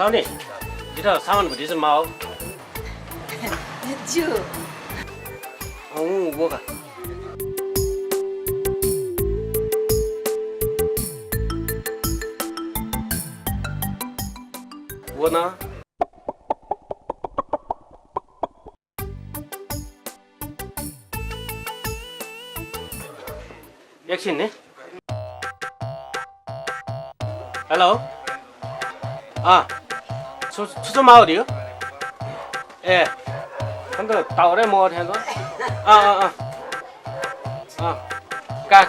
साउनी इधर सामान भुटी चाहिँ माओ Ju. वो का वो ना एकछिन नि हेलो छुचो माओ दियो ए अन्त टाउरै म उठ्याएको का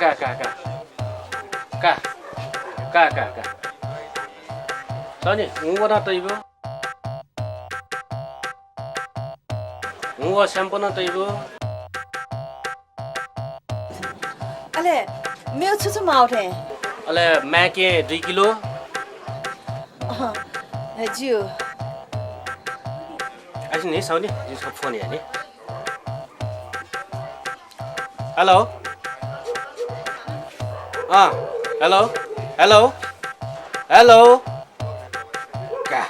Tony, ngủ na tây bữa, ngủ xem bữa na tây bữa. Ale, meu chuchu mau the. Ale, मैं के 2 kilo. Ju. Anh ní sao ní? Đi phone này ní. Hello. Hello. Hello. Hello. Cả.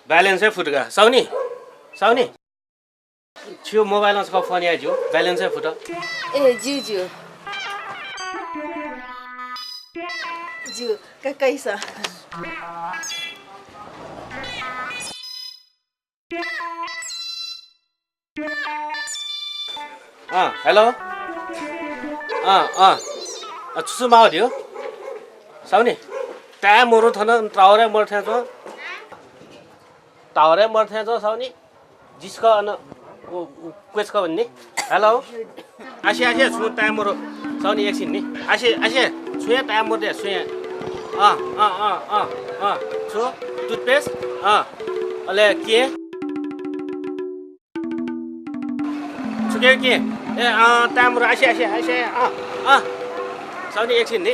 Balance फुटगा. साउनी. साउनी. छियो मोबाइलमा छ phone आइजो. Balance फुट. ए Ju. Ju, कैसा? हेलो छुसु माउ दियो साउनी टाइम मरो थन टावरे मर्थे छ साउनी जिसको अन क्वेसको भन्ने हेलो आसी छु टाइम मरो साउनी एकछिन नि आसी छुए टाइम मरो दे छुए छु टुथपेस्ट अले के छुके के ए टाइम मरो आसी साउनी एकछिन नि